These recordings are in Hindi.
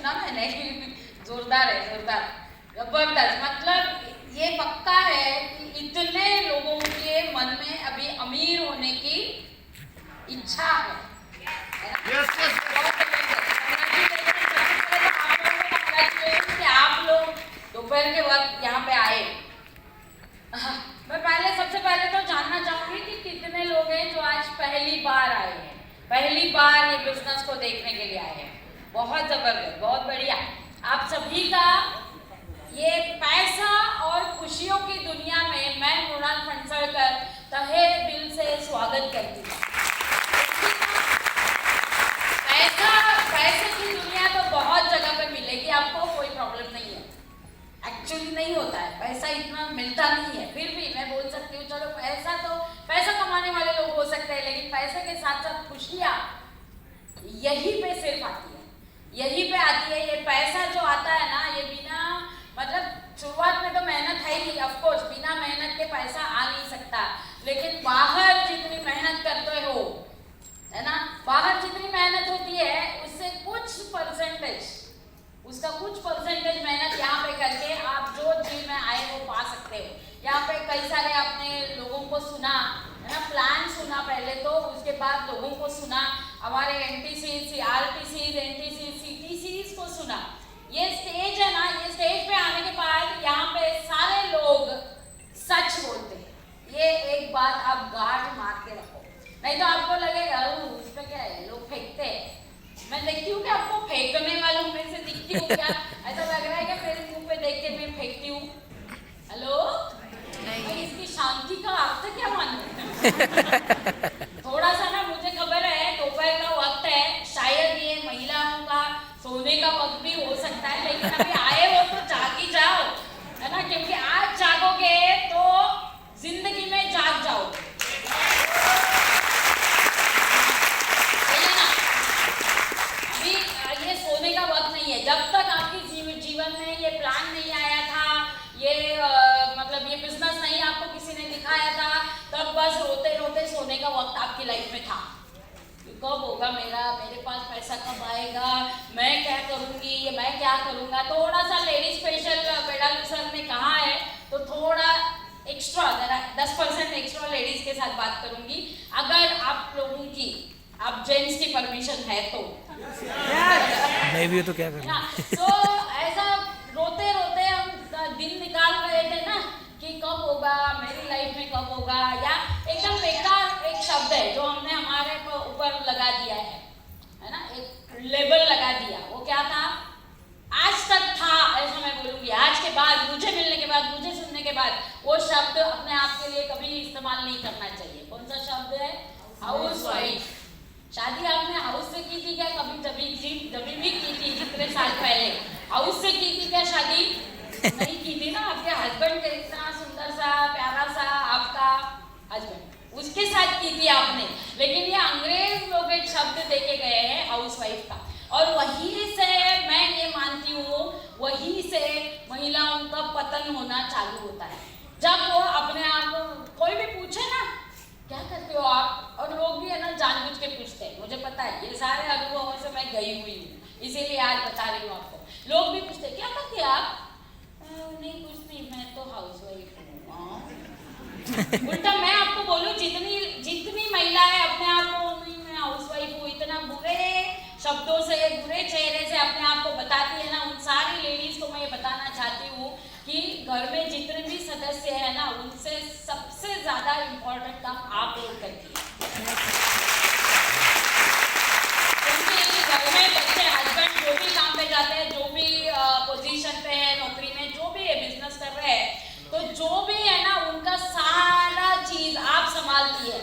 सुना मैंने जोरदार है, जोरदार, जबरदस्त। मतलब ये पक्का है कि इतने लोगों के मन में अभी अमीर होने की इच्छा है। आप लोग दोपहर के वक्त यहाँ पे आए। मैं सबसे पहले तो जानना चाहूंगी कि कितने लोग हैं जो आज पहली बार आए हैं, पहली बार ये बिजनेस को देखने के लिए आए हैं। बहुत जबरदस्त, बहुत बढ़िया। आप सभी का ये पैसा और खुशियों की दुनिया में मैं मृणाल फणसळकर तहे दिल से स्वागत करती हूँ। पैसे की दुनिया तो बहुत जगह पे मिलेगी, आपको कोई प्रॉब्लम नहीं है। एक्चुअली नहीं होता है, पैसा इतना मिलता नहीं है। फिर भी मैं बोल सकती हूँ चलो पैसा कमाने वाले लोग हो सकते हैं, लेकिन पैसे के साथ साथ खुशियाँ यहीं पे सिर्फ आती है, यहीं पे आती है। ये पैसा जो आता है ना, ये बिना मतलब शुरुआत में तो मेहनत है ही, ऑफ कोर्स बिना मेहनत के पैसा आ नहीं सकता। लेकिन बाहर जितनी मेहनत करते हो, है ना, बाहर जितनी मेहनत होती है उससे उसका कुछ परसेंटेज मेहनत यहाँ पे करके आप जो चीज में आए वो पा सकते हो। यहाँ पे कई सारे आपने लोगों को सुना, है ना, प्लान सुना पहले, तो उसके बाद लोगों को सुना, हमारे एनटीसी, आरटीसी, एनटीसी, सीटीसी को सुना। ये स्टेज है ना, ये स्टेज पे आने के बाद यहाँ पे सारे लोग सच बोलते हैं। ये एक बात आप गांठ मार के रखो, नहीं तो आपको लगेगा उस पे क्या है, लोग फेंकते हैं। मैं देखती हूँ कि आपको फेंकने वालों में से दिखती हूँ क्या? ऐसा लग रहा है कि मेरे मुंह पे देख के मैं फेंकती हूँ? हेलो, इसकी शांति का अर्थ क्या मालूम? थोड़ा सा ना, मुझे खबर है दोपहर का वक्त है, शायद ये महिलाओं का सोने का वक्त भी हो सकता है, लेकिन अभी आए हो तो जाग ही जाओ, है ना, क्योंकि आज जागोगे तो जिंदगी में जाग जाओगे। सोने का वक्त नहीं है। जब तक आपकी जीवन में ये प्लान नहीं आया था, ये मतलब ये बिजनेस नहीं आपको किसी ने दिखाया था, तब बस रोते रोते सोने का वक्त आपकी लाइफ में था। कब होगा मेरे पास पैसा कब आएगा, मैं क्या करूंगी, मैं क्या करूंगा। थोड़ा सा लेडी स्पेशल पेडालू सर ने कहा है तो थोड़ा एक्स्ट्रा 10% एक्स्ट्रा लेडीज के साथ बात करूंगी, अगर आप लोगों की, आप जेंट्स की परमिशन है तो। नहीं भी तो क्या करना। तो ऐसा रोते रोते हम दिन निकाल रहे थे ना कि कब होगा मेरी लाइफ में, कब होगा, या एकदम बेकार एक शब्द है जो हमने हमारे ऊपर लगा दिया है ना, एक लेबल लगा दिया। वो क्या था? आज तक था, ऐसा मैं बोलूंगी। आज के बाद, मुझे मिलने के बाद, मुझे सुनने के बाद, वो शब्द अपने आप के लिए कभी इस्तेमाल नहीं करना चाहिए। कौन सा शब्द है? House wife. शादी आपने हाउस से की थी क्या कभी? जब भी की थी कितने साल पहले, हाउस से की थी क्या शादी? नहीं की थी ना। आपके हस्बैंड का इतना सुंदर सा प्यारा सा आपका हस्बैंड, उसके साथ की थी आपने। लेकिन ये अंग्रेज लोग एक शब्द देके गए हैं हाउस वाइफ का, और वहीं से मैं ये मानती हूँ, वहीं से महिलाओं का पतन होना चालू होता है। जब वो अपने आप को, कोई भी पूछे ना क्या करते हो आप, और लोग भी है ना जानबूझ के पूछते हैं, मुझे पता है, ये सारे अनुभवों से मैं गई हुई हूँ, इसीलिए आज बता रही हूँ आपको। लोग भी पूछते हैं क्या करते हैं आप? नहीं कुछ नहीं, मैं तो हाउस वाइफ हूँ। उल्टा मैं आपको बोलूँ, जितनी महिलाएं अपने आप को मैं हाउस वाइफ हूँ इतना बुरे शब्दों से, बुरे चेहरे से अपने आप को बताती है ना, उन सारी लेडीज को मैं ये बताना चाहती हूँ कि घर में जितने भी सदस्य है ना, उनसे सबसे ज्यादा इम्पोर्टेंट काम आप लोग करती है। क्योंकि घर में बच्चे, हस्बैंड जो भी काम पे जाते हैं, जो भी पोजीशन पे है, नौकरी में जो भी बिजनेस कर रहे हैं, तो जो भी है ना, उनका सारा चीज आप संभालती है।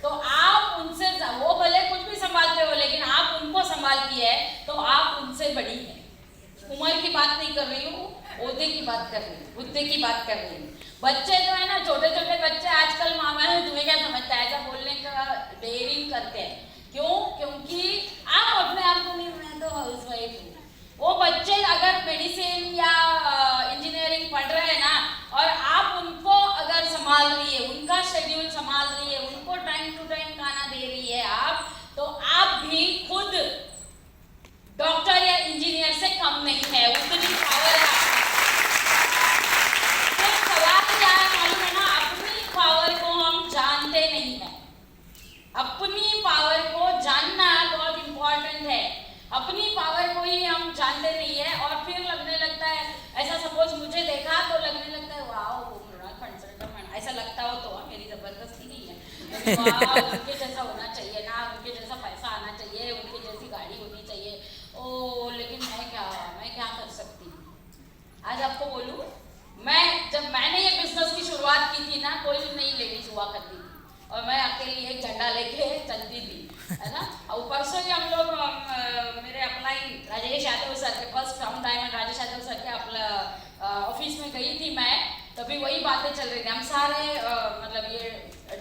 तो आप उनसे, वो भले कुछ भी संभालते हो, लेकिन आप उनको संभालती है, तो आप उनसे बड़ी है। उम्र की बात नहीं कर रही हूँ, ओहदे की बात कर रही हूँ, बुद्धि की बात कर रही हूँ। बच्चे जो है ना, छोटे छोटे बच्चे आजकल मामा है तुम्हें क्या समझता है, ऐसा बोलने का डेयरिंग करते हैं। क्यों? क्योंकि आप अपने आप को नहीं, मैं तो हाउस वाइफ हूँ। वो बच्चे अगर मेडिसिन या इंजीनियरिंग पढ़ रहे हैं ना, और आप उनको अगर संभाल रही है, उनका शेड्यूल संभाल रही है, उनको टाइम टू टाइम खाना दे रही है आप, तो आप भी खुद डॉक्टर या इंजीनियर से कम अपनी पावर को ही हम जानते नहीं है और फिर लगने लगता है, ऐसा सपोज मुझे देखा तो लगने लगता है वाह मृणाल फणसळकर मैडम, ऐसा लगता हो तो मेरी जबरदस्ती नहीं है, वाह उनके जैसा होना चाहिए ना, उनके जैसा पैसा आना चाहिए, उनकी जैसी गाड़ी होनी चाहिए। ओ लेकिन मैं क्या कर सकती हूँ। आज आपको बोलूँ, जब मैंने ये बिजनेस की शुरुआत की थी ना, कोई नई लेडीज हुआ करती थी और मैं अकेली एक झंडा लेके चलती थी, है ना। और परसों ही हम लोग मेरे अप्लाई राजेश यादव सर के first round diamond Rajesh Yadav sir के ऑफिस में गई थी मैं, तभी वही बातें चल रही थी। हम सारे मतलब ये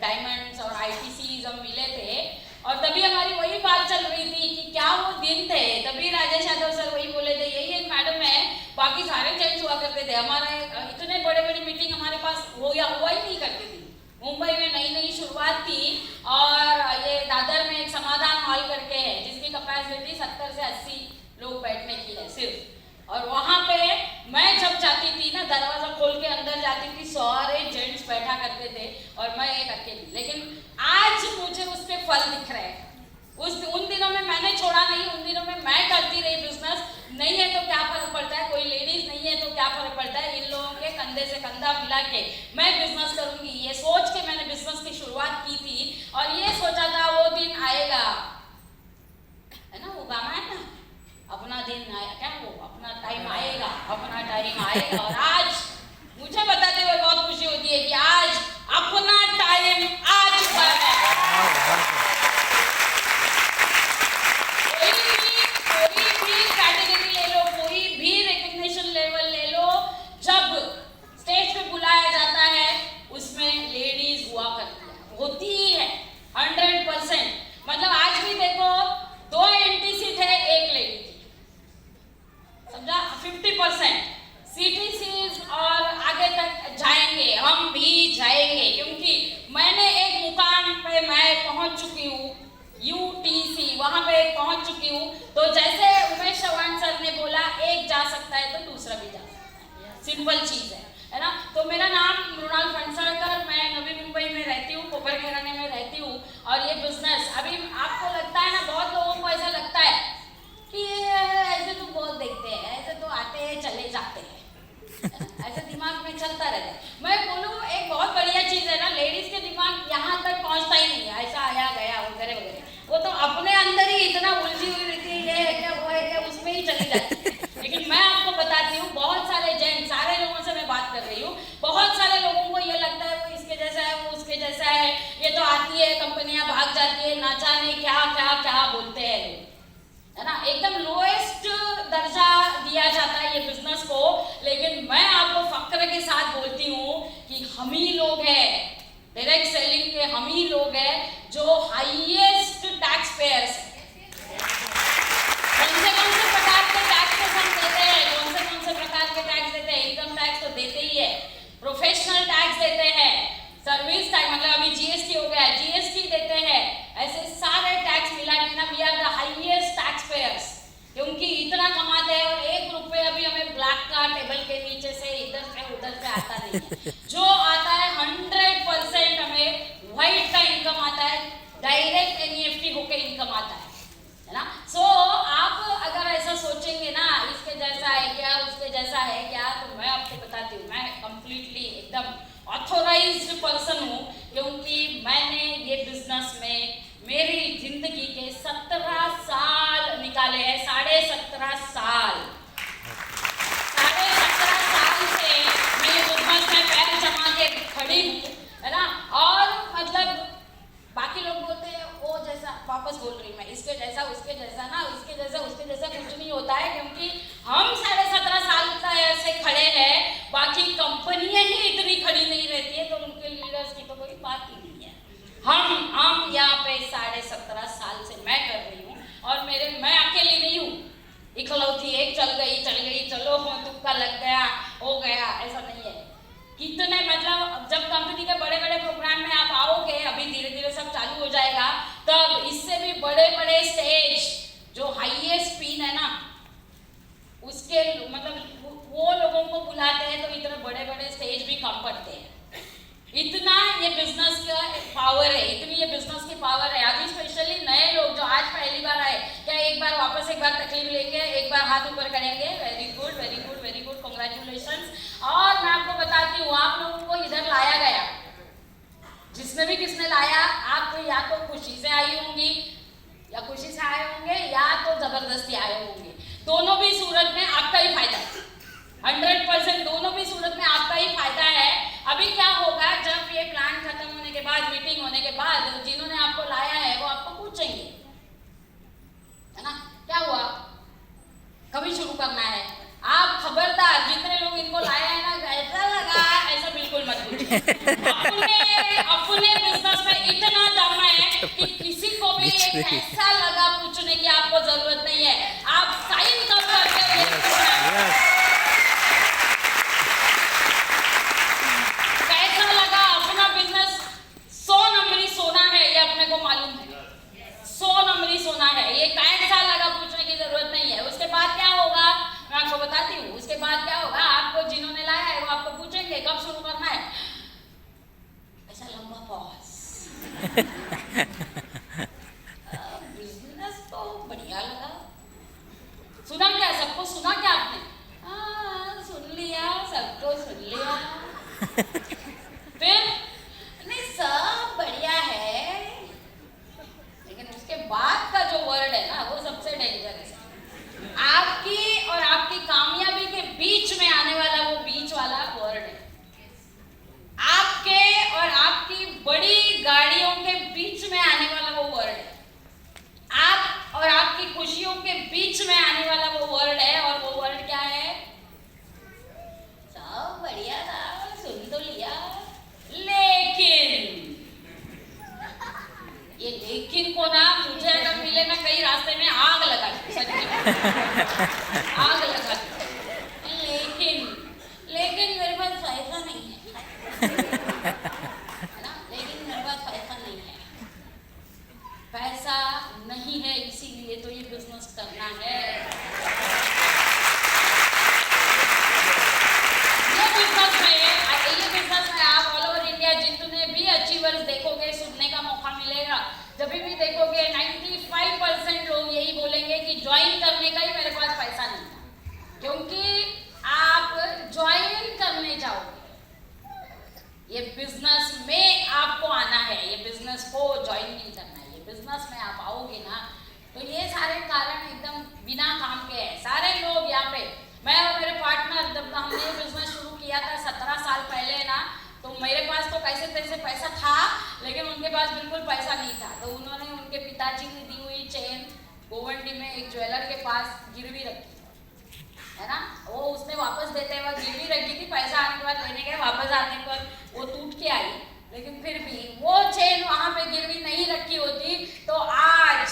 डायमंड्स और ITCs हम मिले थे और तभी हमारी वही बात चल रही थी कि क्या वो दिन थे। तभी राजेश यादव सर वही बोले थे, यही एक मैडम है, बाकी सारे जेंट्स हुआ करते थे। हमारे इतने बड़े बड़ी मीटिंग हमारे पास हुआ ही नहीं करती थी। मुंबई में नई शुरुआत थी और ये दादर में एक समाधान हॉल करके है जिसकी कैपेसिटी 70 से 80 लोग बैठने की है सिर्फ। और वहाँ पे मैं जब जाती थी ना, दरवाजा खोल के अंदर जाती थी, सारे जेंट्स बैठा करते थे और मैं एक अकेली। लेकिन आज मुझे उसके फल दिख रहे हैं। उन दिनों में मैंने छोड़ा नहीं, उन दिनों में मैं करती रही बिजनेस। नहीं है तो क्या फर्क पड़ता है, कोई लेडीज नहीं है तो क्या फर्क पड़ता है, इन लोगों के कंधे से कंधा मिला के मैं बिजनेस करूंगी, ये सोच के मैंने बिजनेस की शुरुआत की थी। और ये सोचा था वो दिन आएगा, है ना, वो गाना है ना, अपना दिन आया, क्या वो अपना टाइम आएगा, अपना टाइम आएगा। और आज मुझे बताते हुए बहुत खुशी होती है कि आज अपना टाइम आ चुका है। कोई भी कैटेगरी ले लो, कोई भी रिकग्निशन लेवल ले लो, जब स्टेज पे बुलाया जाता है उसमें लेडीज हुआ करती है, होती ही है 100%। मतलब आज भी देखो 2 NTC थे, 1 लेडी थी, समझा, 50%। CTCs और आगे तक जाएंगे, हम भी जाएंगे, क्योंकि मैंने एक मुकाम पे मैं पहुंच चुकी हूँ, UTC वहां पे पहुंच चुकी हूँ। तो जैसे उमेश चौहान सर ने बोला, एक जा सकता है तो दूसरा भी जा सकता है, सिंपल चीज है ना। तो मेरा नाम मृणाल फणसळकर, मैं नवी मुंबई में रहती हूँ, कोपर घराने में रहती हूँ। और ये बिजनेस अभी आपको लगता है ना, बहुत लोगों को ऐसा लगता है कि ऐसे तो बहुत देखते हैं, ऐसे तो आते हैं चले जाते हैं, ऐसे दिमाग में चलता रहता है। मैं बोलूँ एक बहुत बढ़िया चीज है ना, लेडीज के दिमाग यहाँ तक पहुँचता ही नहीं है, ऐसा आया गया वगैरह वगैरह, वो तो अपने अंदर ही इतना उलझी हुई रहती है, ये है क्या वो है क्या, उसमें ही चली जाती है। लेकिन मैं आपको बताती हूँ, बहुत सारे जेंट्स, सारे लोगों से मैं बात कर रही हूँ, बहुत सारे लोगों को ये लगता है वो इसके जैसा है, वो उसके जैसा है, ये तो आती है कंपनियां भाग जाती है, ना जाने क्या क्या क्या बोलते हैं लोग, है ना। एकदम लोएस्ट दर्जा दिया जाता है ये बिजनेस को। लेकिन मैं आपको फक्र के साथ बोलती हूँ कि हम ही लोग हैं, डायरेक्ट सेलिंग के हम ही लोग हैं जो हाईएस्ट टैक्स पेयर्स हैं। कौन से प्रकार के टैक्सेस हम देते हैं, कौन से प्रकार के टैक्स देते हैं, इनकम टैक्स तो देते ही है, प्रोफेशनल टैक्स देते हैं, सर्विस टैक्स मतलब अभी GST हो गया, GST देते हैं, ऐसे सारे टैक्स मिला के ना we are the highest tax payers, क्योंकि इतना कमाते हैं और 1 रुपये अभी हमें ब्लैक का टेबल के नीचे से इधर से उधर से आता नहीं है। जो आता है 100% हमें व्हाइट का इनकम आता है, डायरेक्ट NEFT होके इनकम आता है ना। सो आप अगर ऐसा सोचेंगे ना, इसके जैसा है क्या, उसके जैसा है क्या, तो मैं आपको बताती हूँ, मैं कंप्लीटली एकदम ऑथोराइज्ड पर्सन हूँ, क्योंकि मैंने ये बिजनेस में मेरी जिंदगी के 17 साल निकाले हैं, 17.5 साल, 17.5 साल से मैं ये बिजनेस में पैर जमा के खड़ी हूँ, है ना। और मतलब बाकी लोग बोलते हैं वो जैसा, वापस बोल रही मैं, इसके जैसा उसके जैसा ना, इसके जैसा उसके जैसा कुछ नहीं होता है, क्योंकि हम 17.5 साल से खड़े हैं, बाकी कंपनियां ही इतनी खड़ी नहीं रहती है, तो उनके लीडर्स की तो कोई बात ही नहीं है। हम यहाँ पे 17.5 साल से मैं कर रही हूँ और मैं अकेली नहीं हूँ, इकलौती एक चल गई चलो तुक्का लग गया हो गया, ऐसा नहीं है। कितने मतलब जब कंपनी के बड़े बड़े प्रोग्राम में आप आओगे, अभी धीरे धीरे सब चालू हो जाएगा, तब इससे भी बड़े बड़े स्टेज जो हाईएस्ट पिन है ना, उसके मतलब वो लोगों को बुलाते हैं, तो इतने बड़े बड़े स्टेज भी कम पड़ते हैं। इतना ये बिजनेस का पावर है, इतनी ये बिजनेस की पावर है। अभी स्पेशली नए लोग जो आज पहली बार आए, क्या एक बार बार वापस एक बार तकलीफ लेके एक बार हाथ ऊपर करेंगे। Very good very good very good, congratulations. और मैं आपको बताती हूँ, आप लोगों को इधर लाया गया, जिसने भी किसने लाया, आप या तो खुशी से आई होंगी या खुशी से आए होंगे या तो जबरदस्ती आए होंगे। दोनों भी सूरत में आपका ही फायदा है, 100%। दोनों भी सूरत में आपका ही फायदा है। अभी क्या होगा, जब ये प्लान खत्म होने के बाद, मीटिंग होने के बाद, जिन्होंने आपको लाया है वो आपको पूछेंगे, है ना, क्या हुआ, कभी शुरू करना है। आप खबरदार, जितने लोग इनको लाया है ना, ऐसा लगा, ऐसा बिल्कुल मत पूछिए। अपने बिजनेस में इतना दम है कि किसी को भी एक ऐसा लगा पूछने की आपको जरूरत नहीं है। आप साइन कब करते हो, कैसा लगा, अपना बिजनेस 100 नंबरी सोना है, ये अपने को मालूम है, 100 नंबरी सोना है। ये कैसा लगा पूछने की जरूरत नहीं है। उसके बाद क्या होगा मैं आपको बताती हूँ। उसके बाद क्या होगा, आपको जिन्होंने लाया है वो आपको पूछेंगे कब शुरू करना है, ऐसा लंबा पॉज। बिजनेस तो बढ़िया लगा, सुना क्या, सबको सुना क्या आपने? सुन लिया, सबको सुन लिया। फिर नहीं, सब बढ़िया है, लेकिन उसके बाद का जो वर्ड है ना, वो सबसे डेंजरस है। आपकी और आपकी कामयाबी के बीच में आने वाला वो बीच वाला वर्ड है। आपके और आपकी बड़ी गाड़ियों के बीच में आने वाला वो वर्ड है। आप और आपकी खुशियों के बीच में आने वाला वो वर्ड है। और वो वर्ड क्या है? सब बढ़िया था, सुन तो लिया, लेकिन ये लेकिन को ना, मुझे अगर मिले ना कहीं रास्ते में, आग लगा दी, सच्ची आग लगा दी। लेकिन मेरे पास पैसा नहीं है ना, लेकिन मेरे पास पैसा नहीं है, पैसा नहीं है, इसीलिए तो ये बिजनेस करना है। ये बिजनेस में आप ऑल ओवर इंडिया जितने भी अचीवर्स देखोगे, सुनने का मौका मिलेगा, जब भी देखोगे 95% लोग यही बोलेंगे कि ज्वाइन करने का ही मेरे पास पैसा नहीं था। क्योंकि आप ज्वाइन करने जाओगे, ये बिजनेस में आपको आना है, ये बिजनेस को ज्वाइन नहीं करना है। ये बिजनेस में आप आओगे ना, तो ये सारे कारण एकदम बिना काम के हैं। सारे लोग यहाँ पे, मैं और मेरे पार्टनर, जब हमने ये बिजनेस शुरू किया था 17 साल पहले ना, तो मेरे पास तो कैसे तैसे पैसा था, लेकिन उनके पास बिल्कुल पैसा नहीं था। तो उन्होंने उनके पिताजी ने दी हुई चेन गोवंडी में एक ज्वेलर के पास गिरवी रखी, है ना, वो उसने वापस देते वक्त गिरवी रखी थी, पैसा आने के बाद लेने गए, वापस आने पर वो टूट के आई। लेकिन फिर भी वो चेन वहां पे गिरवी नहीं रखी होती तो आज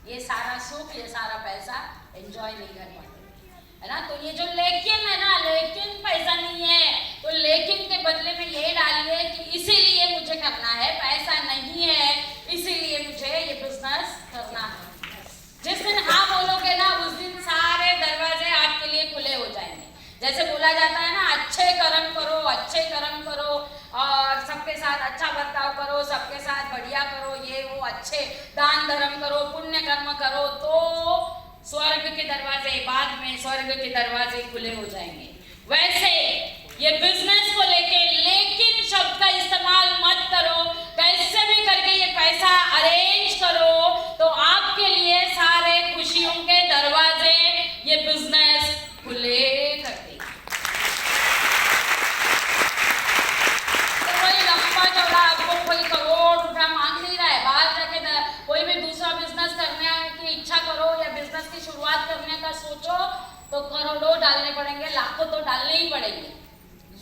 ये सारा सुख, ये सारा पैसा एंजॉय नहीं कर पाते, है ना। तो ये जो लेकिन है ना, लेकिन पैसा नहीं है, तो लेकिन के बदले में ये डालिए कि इसीलिए मुझे करना है, पैसा नहीं है इसीलिए मुझे ये बिजनेस करना है। जिस दिन हाँ बोलोगे ना, उस दिन सारे दरवाजे आपके लिए खुले हो जाएंगे। जैसे बोला जाता है ना, अच्छे कर्म करो, अच्छे कर्म करो, और सबके साथ अच्छा बर्ताव करो, सबके साथ बढ़िया करो, ये वो अच्छे दान धर्म करो, पुण्य कर्म करो, तो स्वर्ग के दरवाजे, बाद में स्वर्ग के दरवाजे खुले हो जाएंगे। वैसे ये बिजनेस को लेके लेकिन शब्द का इस्तेमाल मत करो, कैसे भी करके ये पैसा अरेंज करो, तो आपके लिए सारे खुशियों के दरवाजे ये बिजनेस खुले कर देगा। तो कोई लंबा चौड़ा आपको कोई करोड़ रुपया मांग नहीं रहा है, बाहर जाके कोई भी दूसरा बिजनेस करने की इच्छा करो या बिजनेस की शुरुआत करने का सोचो, तो करोड़ों डालने पड़ेंगे, लाखों तो डालने ही पड़ेंगे।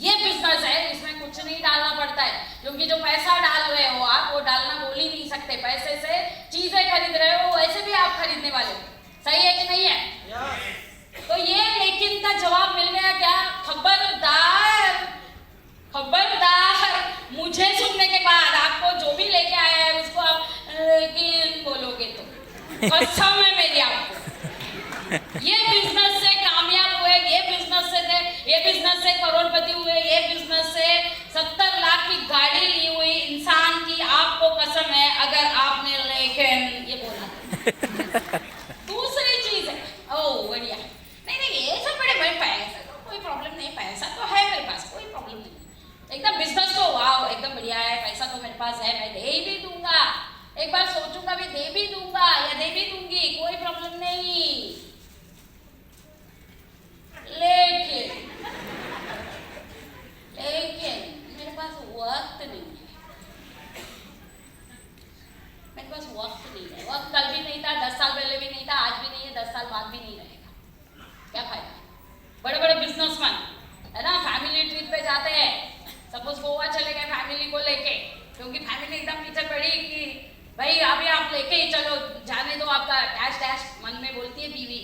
ये बिजनेस है, इसमें कुछ नहीं डालना पड़ता है, क्योंकि जो पैसा डाल रहे हो आप, वो डालना बोल ही नहीं सकते। पैसे से चीजें खरीद रहे हो, वैसे भी आप खरीदने वाले हो, सही है कि नहीं है? तो ये लेकिन का जवाब मिल गया क्या? खबरदार, खबरदार, मुझे सुनने के बाद आपको जो भी लेके आया है उसको आप लेकिन बोलोगे तो कसम है मेरी आपको। ये बिजनेस से कामयाब हुए, ये बिजनेस से करोड़पति हुए, ये बिजनेस से 70 लाख की गाड़ी ली हुई इंसान की आपको कसम है, अगर आपने लेकिन ये बोला। दूसरी साल बाद भी नहीं रहेगा, क्या फायदा। बड़े बड़े बिजनेसमैन है ना फैमिली ट्रिप पे जाते हैं, सपोज गोवा चले गए फैमिली को लेके, क्योंकि फैमिली एकदम पीछे पड़ी कि भाई अभी आप लेके ही चलो, जाने दो आपका डैश डैश, मन में बोलती है बीवी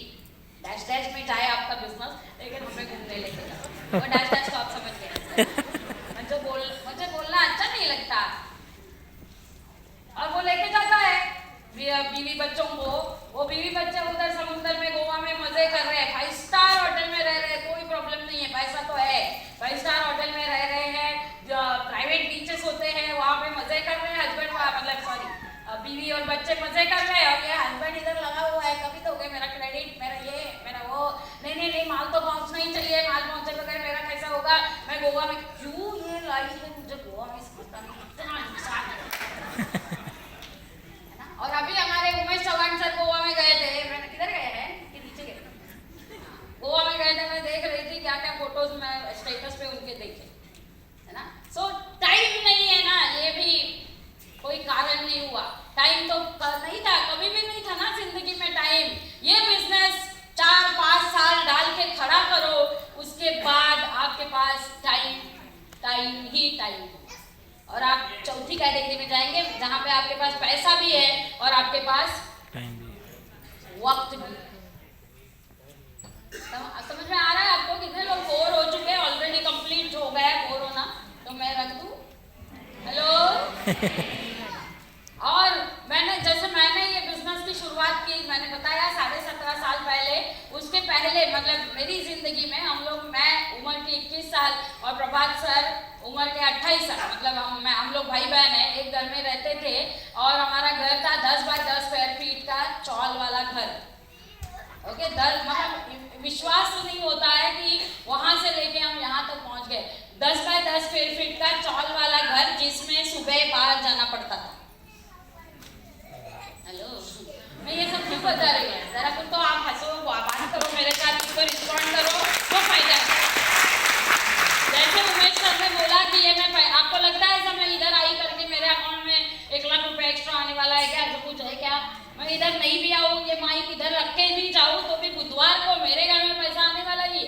डैश डैश में जाए आपका बिजनेस, लेकिन हमें घूमने लेके जाओ। और डैश डैश तो आप समझ गए, मुझे बोलना अच्छा नहीं लगता। और वो लेके जाता है बीवी बच्चों को, वो बीवी बच्चे उधर समुद्र में गोवा में मजे कर रहे हैं, 5 स्टार होटल में रह रहे हैं, कोई प्रॉब्लम नहीं है, पैसा तो है, 5 स्टार होटल में रह रहे हैं, प्राइवेट बीचेस होते हैं वहाँ पे मजे कर रहे हैं, हस्बैंड मतलब सॉरी बीवी और बच्चे मजे कर रहे हैं, और ये हस्बैंड इधर लगा हुआ है, कभी तो हो गया मेरा क्रेडिट, मेरा ये मेरा वो, नहीं माल तो पहुँचना ही चाहिए, माल पहुँचे बगैर मेरा कैसा होगा, मैं गोवा में क्यों ये लाइफ है, मुझे गोवा में समझता नहीं, इतना इंसान है ना। और अभी हमारे उमेश चौहान सर गोवा में गए थे, मैंने किधर गए हैं कि नीचे गए, गोवा में गए थे, मैं देख रही थी क्या क्या फोटोज मैं स्टेटस पे उनके देखे है ना। सो टाइम नहीं है ना, ये भी कोई कारण नहीं हुआ, टाइम तो नहीं था, कभी भी नहीं था ना जिंदगी में टाइम। ये बिजनेस 4-5 साल डाल के खड़ा करो, उसके बाद आपके पास टाइम ही टाइम, और आप चौथी कैटेगरी में जाएंगे जहां पे आपके पास पैसा भी है और आपके पास टाइम भी, वक्त भी। समझ में आ रहा है आपको? कितने लोग बोर हो चुके हैं, ऑलरेडी कंप्लीट हो गया बोर होना, तो मैं रख दूं। हेलो और मैंने ये बिजनेस की शुरुआत की, मैंने बताया 17.5 साल पहले, उसके पहले मतलब मेरी जिंदगी में मैं उम्र की 21 साल और प्रभात सर उम्र के 28 साल, मतलब हम लोग भाई बहन हैं, एक घर में रहते थे, और हमारा घर था 10 बाय 10 स्क्वायर फीट का चौल वाला घर। ओके, मतलब विश्वास तो नहीं होता है कि वहां से लेके हम यहाँ तक पहुंच गए। 10 बाय 10 स्क्वायर फीट का चौल वाला घर, जिसमें सुबह बाहर जाना पड़ता था। हेलो, मैं ये सब क्यों बता रही हूँ? जरा कुछ तो आप हंसो, बात करो मेरे साथ, इसको रिस्पॉन्ड करो, तो फायदा है। जैसे उमेश सर ने बोला कि ये मैं, आपको लगता है जब मैं इधर आई करके मेरे अकाउंट में 1 लाख रुपए एक्स्ट्रा आने वाला है क्या, ऐसा कुछ है क्या? मैं इधर नहीं भी आऊँ, ये माइक इधर रख के भी जाऊँ, तो भी बुधवार को मेरे घर में पैसा आने वाला ही है,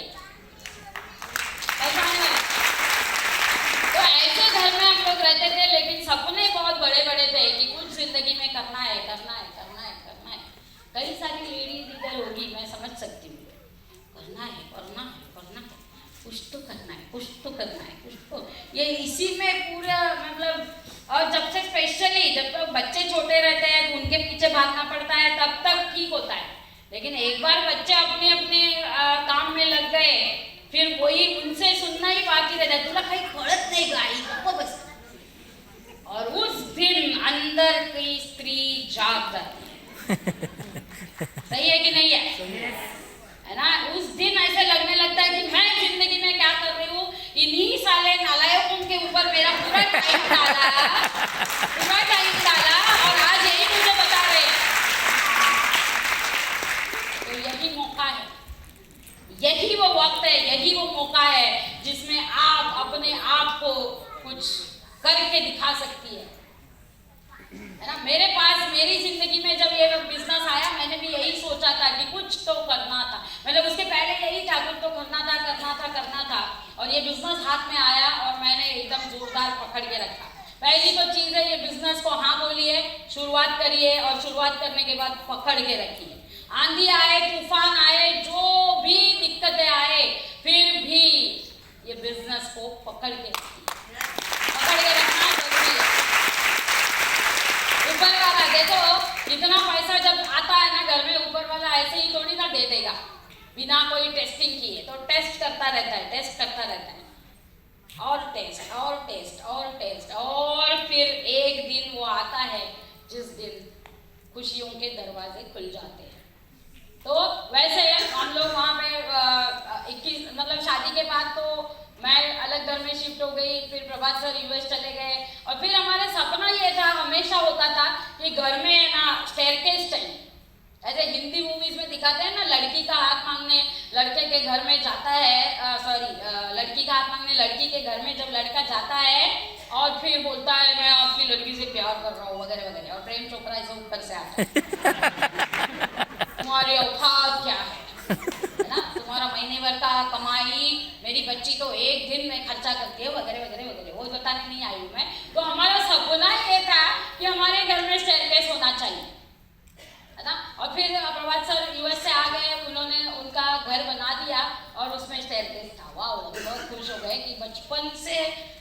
पैसा आने वाला। तो ऐसे घर में हम लोग रहते थे, लेकिन सपने बहुत बड़े बड़े थे कि कुछ जिंदगी में करना है। कई सारी लेडीज इधर होगी, मैं समझ सकती हूँ, करना है, कुछ तो करना है, कुछ तो ये इसी में पूरा मतलब। और जब से स्पेशली जब तक बच्चे छोटे रहते हैं तो उनके पीछे भागना पड़ता है, तब तक ठीक होता है, लेकिन एक बार बच्चे अपने अपने काम में लग गए, फिर वही उनसे सुनना ही बाकी रहता है, तुला कहीं कळत नहीं गाई को बस। और उस दिन अंदर की स्त्री जाग जाती है। सही है कि नहीं है ना? उस दिन ऐसे लगने लगता है कि मैं जिंदगी में क्या कर रही हूँ, इन्हीं साले नालायकों के ऊपर मेरा पूरा टाइम डाला और आज यही मुझे बता रहे हैं। तो यही मौका है, यही वो वक्त है, यही वो मौका है जिसमें आप अपने आप को कुछ करके दिखा सकती है ना। मेरे पास मेरी जिंदगी में जब ये बिजनेस आया, मैंने भी यही सोचा था कि कुछ तो करना था, मतलब उसके पहले यही था कुछ तो करना था, और ये बिजनेस हाथ में आया और मैंने एकदम जोरदार पकड़ के रखा। पहली तो चीज है, ये बिजनेस को हाँ बोलिए, शुरुआत करिए, और शुरुआत करने के बाद पकड़ के रखिए। आंधी आए, तूफान आए, जो भी दिक्कतें आए, फिर भी ये बिजनेस को पकड़ के रखना जरूरी है। ऊपर वाला देखो, इतना पैसा जब आता है ना घर में, ऊपर वाला ऐसे ही थोड़ी ना दे देगा बिना कोई टेस्टिंग किए, तो टेस्ट करता रहता है, और टेस्ट, और फिर एक दिन वो आता है जिस दिन खुशियों के दरवाजे खुल जाते हैं। तो वैसे हम लोग वहाँ पे 21 मतलब शादी के बाद तो मैं अलग घर में शिफ्ट हो गई, फिर प्रभात सर यूएस चले गए, और फिर हमारा सपना ये था, हमेशा होता था कि घर में ना स्टेयरकेस चाहिए। ऐसे हिंदी मूवीज में दिखाते हैं ना, लड़की का हाथ मांगने लड़के के घर में जाता है, लड़की का हाथ मांगने लड़की के घर में जब लड़का जाता है, और फिर बोलता है मैं आपकी लड़की से प्यार कर रहा हूँ वगैरह वगैरह, और प्रेम चोपड़ा ऐसे ऊपर से आता है, तुम्हारी औकात कमाई, मेरी बच्ची तो एक दिन में खर्चा करती है वगैरह वगैरह वगैरह, वो बताने नहीं आई हूँ मैं। तो हमारा सपना ये था कि हमारे घर में स्टेयरकेस होना चाहिए, है ना। और फिर प्रभात सर यूएस से आ गए, उन्होंने उनका घर बना दिया और उसमें स्टेयरकेस था। वाह, बहुत खुश हो गए कि बचपन से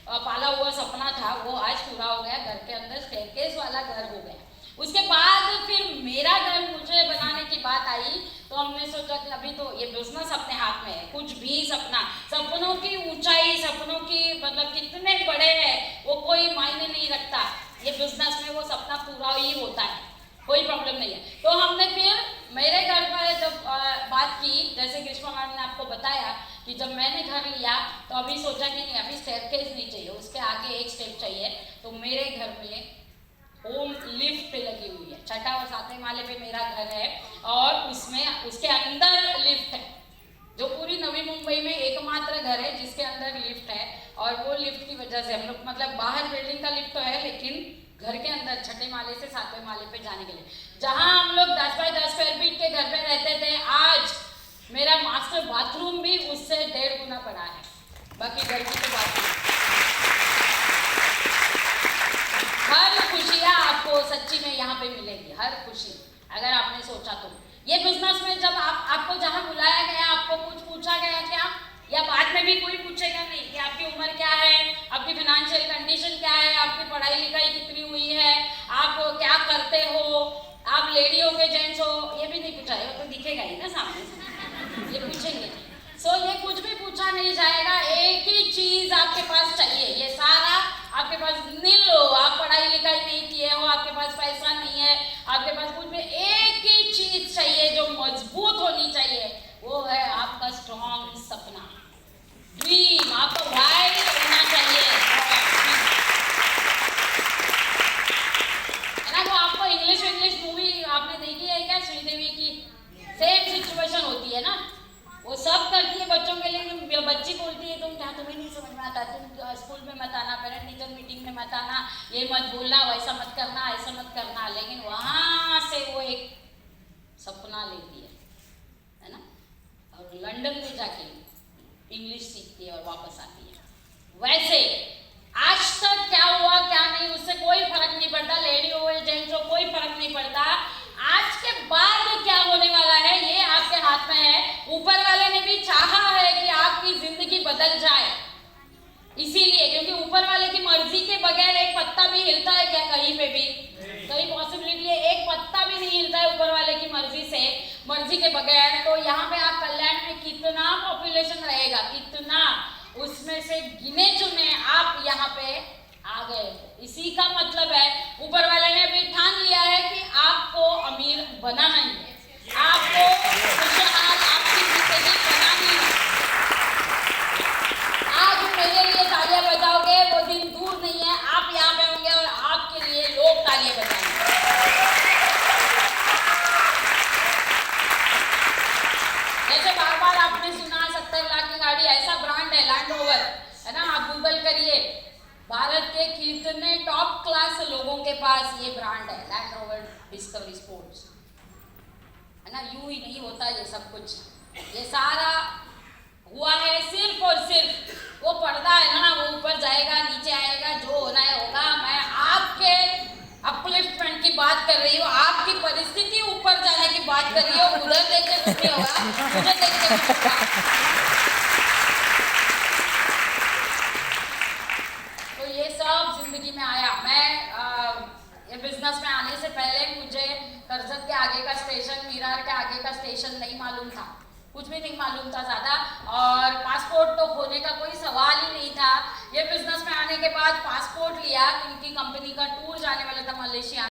पाला हुआ सपना था वो आज पूरा हो गया, घर के अंदर स्टेयरकेस वाला घर हो गया। उसके बाद फिर मेरा घर मुझे बनाने की बात आई, तो हमने सोचा कि अभी तो ये बिजनेस अपने हाथ में है, कुछ भी सपनों की ऊंचाई, सपनों की मतलब कितने बड़े हैं वो कोई मायने नहीं रखता, ये बिजनेस में वो सपना पूरा ही होता है, कोई प्रॉब्लम नहीं है। तो हमने फिर मेरे घर पर जब बात की, जैसे ग्रीष्मा मैम ने आपको बताया कि जब मैंने घर लिया तो अभी सोचा कि नहीं, अभी स्टेयरकेस नहीं चाहिए, उसके आगे एक स्टेप चाहिए। तो मेरे घर में होम लिफ्ट लगी हुई है, 6ठा और 7वें माले पे मेरा घर है और उसमें उसके अंदर लिफ्ट है, जो पूरी नवी मुंबई में एकमात्र घर है जिसके अंदर लिफ्ट है। और वो लिफ्ट की वजह से हम लोग मतलब बाहर बिल्डिंग का लिफ्ट तो है, लेकिन घर के अंदर 6ठे माले से 7वें माले पे जाने के लिए, जहां हम लोग 10 बाय 10 स्क्वायर फीट के घर में रहते थे, आज मेरा मास्टर बाथरूम भी उससे 1.5 गुना बड़ा है। बाकी घर की तो बात नहीं। हर खुशियाँ आपको सच्ची में यहाँ पे मिलेगी, हर खुशी, अगर आपने सोचा तो। ये बिजनेस में जब आपको जहाँ बुलाया गया, आपको कुछ पूछा गया क्या, या बाद में भी कोई पूछेगा नहीं कि आपकी उम्र क्या है, आपकी फाइनेंशियल कंडीशन क्या है, आपकी पढ़ाई लिखाई कितनी हुई है, आप क्या करते हो, आप लेडी हो के जेंट्स हो, ये भी नहीं पूछा है, वो तो दिखेगा ही ना सामने से, ये पूछेंगे। ये कुछ भी पूछा नहीं जाएगा, एक ही चीज आपके पास चाहिए, ये सारा आपके पास नील हो, आप पढ़ाई लिखाई नहीं किए हो, आपके पास पैसा नहीं है, आपके पास कुछ भी, एक ही चीज चाहिए जो मजबूत होनी चाहिए, वो है आपका स्ट्रॉन्ग सपना, ड्रीम, आपको वाई होना चाहिए, है ना। तो आपको इंग्लिश मूवी आपने देखी है क्या, श्रीदेवी की? सेम सिचुएशन होती है ना, वो सब करती है बच्चों के लिए, बच्ची बोलती है तुम्हें नहीं समझ में आता, तुम स्कूल में मत आना, पेरेंट टीचर मीटिंग में मत आना, ये मत बोलना, वैसा मत करना, ऐसा मत करना, लेकिन वहां से वो एक सपना लेती है ना, और लंदन में जाके इंग्लिश सीखती है और वापस आती है। वैसे आज तक क्या हुआ क्या नहीं उससे कोई फर्क नहीं पड़ता, लेडी हो या जेंट्स हो, कोई फर्क नहीं पड़ता। आज के बाद क्या होने वाला है ये आपके हाथ में है। ऊपर वाले ने भी चाहा है कि आपकी जिंदगी बदल जाए, इसीलिए, क्योंकि ऊपर वाले की मर्जी के बगैर एक पत्ता भी हिलता है क्या कहीं पे भी? कहीं पॉसिबिलिटी है? एक पत्ता भी नहीं हिलता है ऊपर वाले की मर्जी के बगैर। तो यहाँ पे आप कल्याण में कितना पॉपुलेशन रहेगा, कितना, उसमें से गिने चुने आप यहाँ पे आ गए। इसी का मतलब है ऊपर वाले ने अभी ठान लिया है कि आपको अमीर बनाना ही है, आपको खुशहाल आपकी जिंदगी बनानी है। आज मेरे लिए तालियां बजाओगे, वो दिन दूर नहीं है, आप यहाँ पे होंगे और आपके लिए लोग तालियां बजाएंगे। जैसे बार बार आपने सुना 70 लाख की गाड़ी, ऐसा ब्रांड है लैंड रोवर, है ना, आप गूगल करिए, भारत के कितने टॉप क्लास लोगों के पास ये ब्रांड है, लैंड रोवर डिस्कवरी स्पोर्ट्स, है ना। यूं ही नहीं होता ये सब कुछ, ये सारा हुआ है सिर्फ और सिर्फ वो पर्दा है ना, वो ऊपर जाएगा नीचे आएगा, जो होना है होगा। मैं आपके अपलिफ्टमेंट की बात कर रही हूँ, आपकी परिस्थिति ऊपर जाने की बात कर रही हूँ। उधर देख के कुछ नहीं होगा, मुझे देख के कुछ होगा। तो ये सब जिंदगी में आया। मैं ये बिजनेस में आने से पहले मुझे करजत के आगे का स्टेशन, मीरार के आगे का स्टेशन नहीं मालूम था, कुछ भी नहीं मालूम था ज़्यादा, और पासपोर्ट तो होने का कोई सवाल ही नहीं था। ये बिजनेस में आने के बाद पासपोर्ट लिया, क्योंकि कंपनी का टूर जाने वाला था मलेशिया।